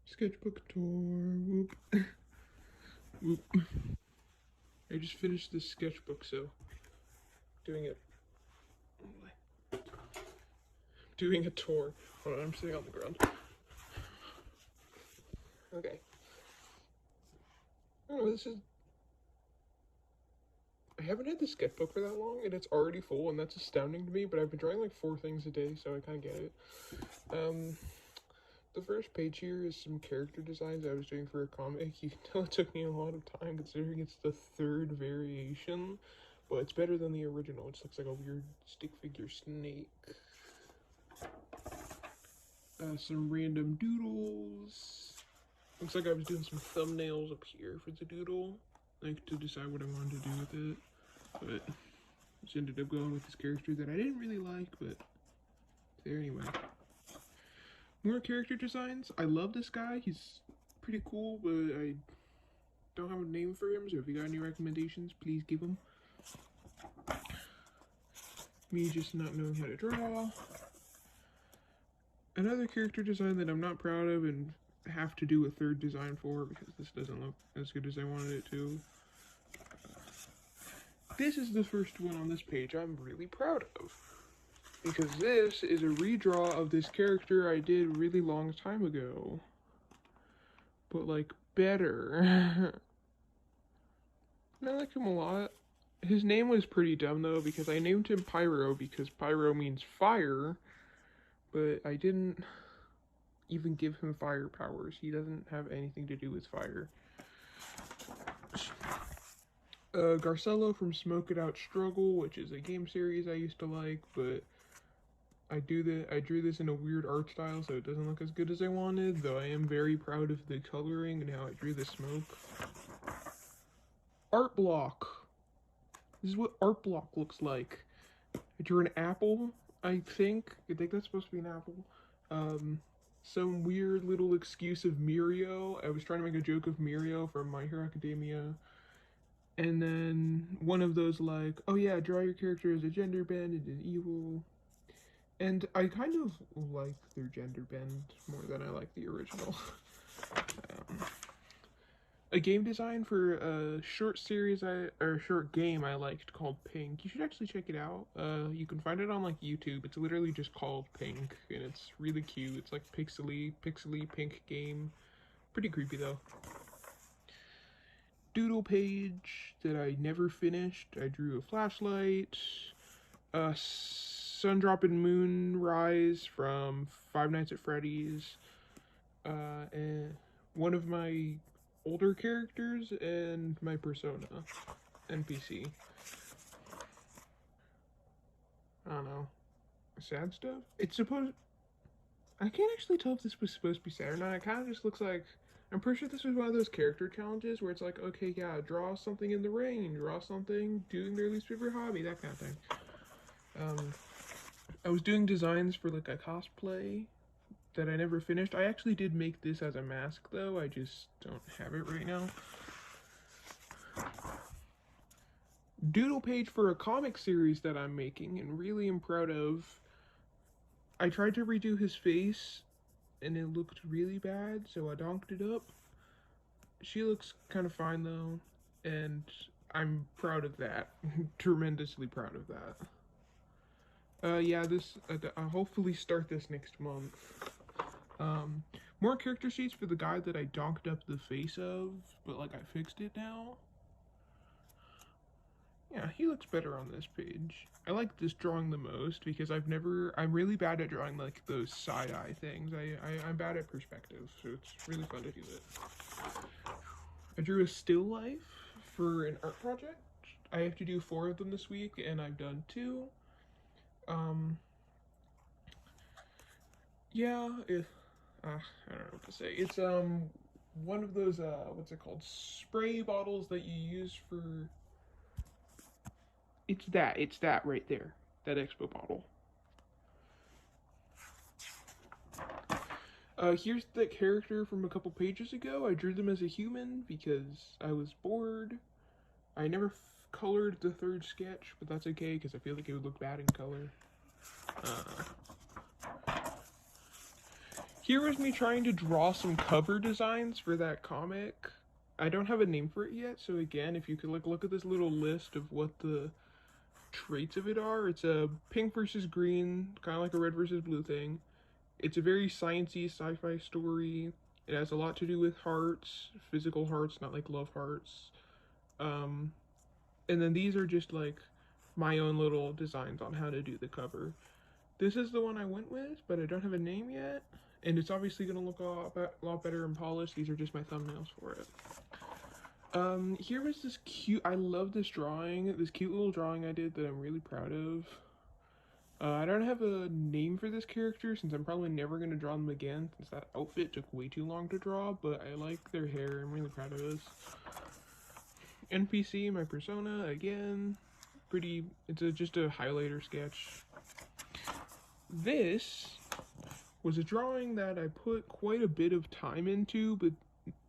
Sketchbook tour. Whoop. Whoop. I just finished this sketchbook, so doing a tour. Hold on, I'm sitting on the ground. Okay. Oh, I haven't had the sketchbook for that long, and it's already full, and that's astounding to me, but I've been drawing like 4 things a day, so I kind of get it. The first page here is some character designs I was doing for a comic. You can tell it took me a lot of time considering it's the 3rd variation, but it's better than the original. It just looks like a weird stick figure snake. Some random doodles. Looks like I was doing some thumbnails up here for the doodle, like to decide what I wanted to do with it, but just ended up going with this character that I didn't really like, but there anyway. More character designs. I love this guy. He's pretty cool, but I don't have a name for him, so if you got any recommendations, please give them. Me just not knowing how to draw. Another character design that I'm not proud of and have to do a 3rd design for because this doesn't look as good as I wanted it to. This is the first one on this page I'm really proud of, because this is a redraw of this character I did a really long time ago, but like better. I like him a lot. His name was pretty dumb though, because I named him Pyro because Pyro means fire, but I didn't even give him fire powers. He doesn't have anything to do with fire. Garcello from Smoke It Out Struggle, which is a game series I used to like, but I drew this in a weird art style, so it doesn't look as good as I wanted, though I am very proud of the coloring and how I drew the smoke. Art block. This is what art block looks like. I drew an apple, I think that's supposed to be an apple. Some weird little excuse of Mirio. I was trying to make a joke of Mirio from My Hero Academia. And then one of those like, oh yeah, draw your character as a gender bend and an evil. And I kind of like their gender bend more than I like the original. A game design for a short game I liked called Pink. You should actually check it out. You can find it on like YouTube. It's literally just called Pink, and it's really cute. It's like pixely pink game. Pretty creepy though. Doodle page that I never finished. I drew a flashlight, sun drop and moonrise from Five Nights at Freddy's, and one of my older characters and my persona NPC. I don't know. Sad stuff? I can't actually tell if this was supposed to be sad or not. It kind of just looks like, I'm pretty sure this was one of those character challenges where it's like, okay, yeah, draw something in the rain, draw something doing their least favorite hobby, that kind of thing. I was doing designs for like a cosplay that I never finished. I actually did make this as a mask though, I just don't have it right now. Doodle page for a comic series that I'm making and really am proud of. I tried to redo his face and it looked really bad, so I donked it up. She looks kind of fine though, and I'm proud of that. Tremendously proud of that. Yeah, I'll hopefully start this next month. More character sheets for the guy that I donked up the face of, but like I fixed it now. Yeah, he looks better on this page. I like this drawing the most because I'm really bad at drawing like those side-eye things. I'm bad at perspective, so it's really fun to do it. I drew a still life for an art project. I have to do 4 of them this week, and I've done 2. Yeah, I don't know what to say. It's one of those what's it called? Spray bottles that you use for. It's that right there. That expo bottle. Here's the character from a couple pages ago. I drew them as a human because I was bored. I never colored the 3rd sketch, but that's okay because I feel like it would look bad in color. Here was me trying to draw some cover designs for that comic. I don't have a name for it yet, so again, if you could like look at this little list of what the traits of it are, it's a pink versus green, kind of like a red versus blue thing. It's a very sciencey sci-fi story. It has a lot to do with hearts, physical hearts, not like love hearts. Um, and then these are just like my own little designs on how to do the cover. This is the one I went with, but I don't have a name yet. And it's obviously going to look a lot better and polished. These are just my thumbnails for it. Here was this cute, I love this drawing, this cute little drawing I did that I'm really proud of. I don't have a name for this character since I'm probably never going to draw them again since that outfit took way too long to draw, but I like their hair, I'm really proud of this. NPC, my persona, again, pretty, it's just a highlighter sketch. This was a drawing that I put quite a bit of time into, but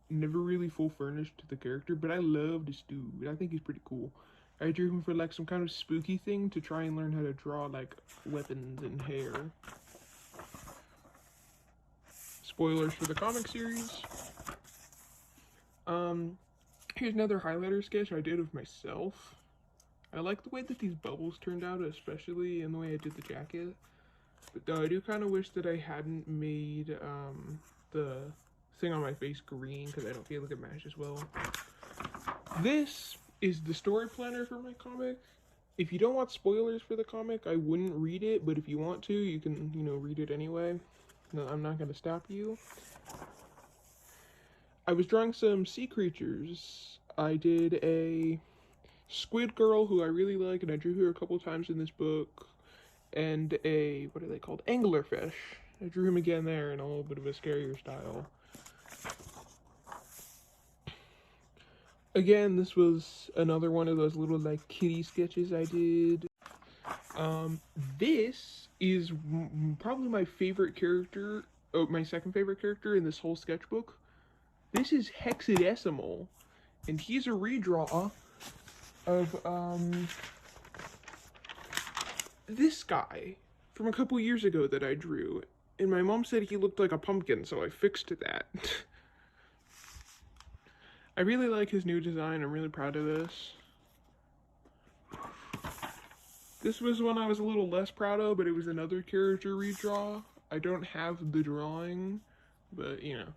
never really full furnished to the character, but I love this dude. I think he's pretty cool. I drew him for like some kind of spooky thing to try and learn how to draw like weapons and hair. Spoilers for the comic series. Here's another highlighter sketch I did of myself. I like the way that these bubbles turned out, especially in the way I did the jacket. But though I do kind of wish that I hadn't made the thing on my face green because I don't feel like it matches well. This is the story planner for my comic. If you don't want spoilers for the comic, I wouldn't read it, but if you want to, you can, you know, read it anyway. No, I'm not going to stop you. I was drawing some sea creatures. I did a squid girl who I really like, and I drew her a couple times in this book. And a, what are they called? Anglerfish. I drew him again there in a little bit of a scarier style. Again, this was another one of those little like kitty sketches I did. This is probably my favorite character, my second favorite character in this whole sketchbook. This is Hexadecimal, and he's a redraw of this guy from a couple years ago that I drew, and my mom said he looked like a pumpkin, so I fixed that. I really like his new design. I'm really proud of this. This was one I was a little less proud of, but it was another character redraw. I don't have the drawing, but you know,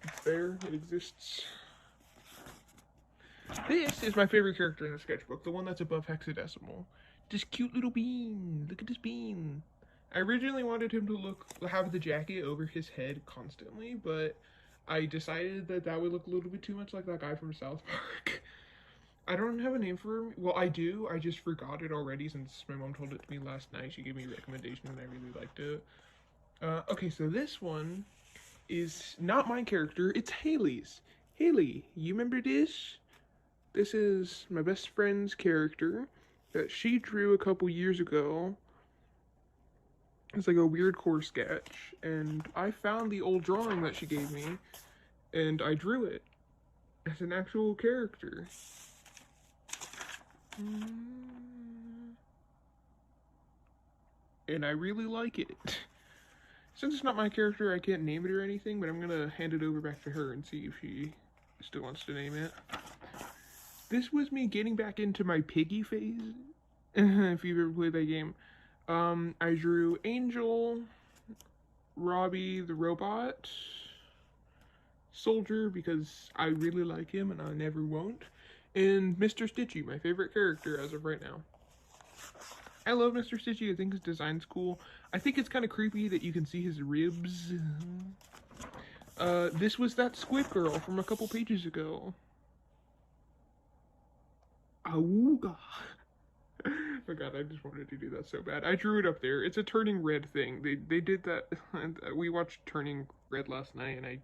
it's there, it exists. This is my favorite character in the sketchbook, the one that's above Hexadecimal. This cute little bean. Look at this bean. I originally wanted him to have the jacket over his head constantly, but I decided that that would look a little bit too much like that guy from South Park. I don't have a name for him. Well, I do. I just forgot it already since my mom told it to me last night. She gave me a recommendation and I really liked it. Okay, so this one is not my character. It's Haley's. Haley, you remember this? This is my best friend's character that she drew a couple years ago. It's like a weird core sketch, and I found the old drawing that she gave me, and I drew it as an actual character. And I really like it. Since it's not my character, I can't name it or anything, but I'm gonna hand it over back to her and see if she still wants to name it. This was me getting back into my piggy phase, if you've ever played that game. I drew Angel, Robbie the robot, Soldier because I really like him and I never won't, and Mr. Stitchy, my favorite character as of right now. I love Mr. Stitchy, I think his design's cool. I think it's kind of creepy that you can see his ribs. This was that squid girl from a couple pages ago. Awooga. Oh god, I just wanted to do that so bad. I drew it up there. It's a turning red thing. They did that. We watched Turning Red last night, and I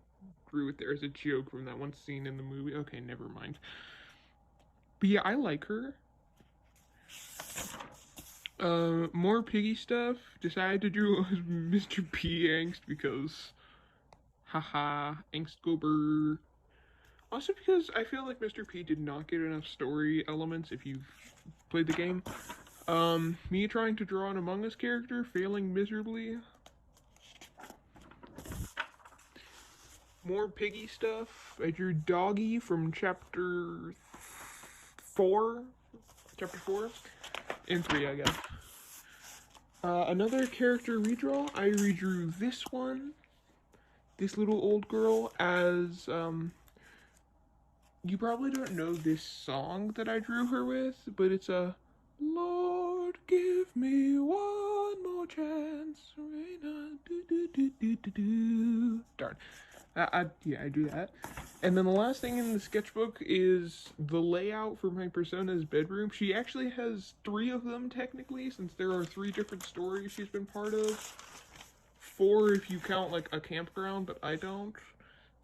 drew it there as a joke from that one scene in the movie. Okay, never mind. But yeah, I like her. More piggy stuff. Decided to do Mr. P angst because, haha, angst go brr. Also because I feel like Mr. P did not get enough story elements if you've played the game. Me trying to draw an Among Us character, failing miserably. more piggy stuff. I drew Doggy from chapter 4. Chapter 4? And 3, I guess. Another character redraw. I redrew this one. This little old girl as, you probably don't know this song that I drew her with, but it's a Lord, give me one more chance. Darn. Yeah, I do that. And then the last thing in the sketchbook is the layout for my persona's bedroom. She actually has 3 of them, technically, since there are 3 different stories she's been part of. 4 if you count, like, a campground, but I don't.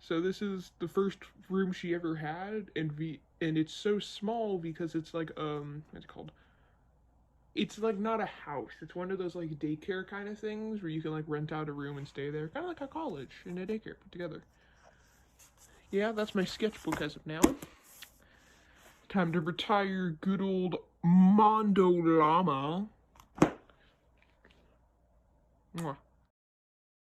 So this is the first room she ever had, and it's so small because it's like, what's it called? It's like not a house. It's one of those like daycare kind of things where you can like rent out a room and stay there. Kind of like a college and a daycare put together. Yeah, that's my sketchbook as of now. Time to retire good old Mondo Llama. Mwah.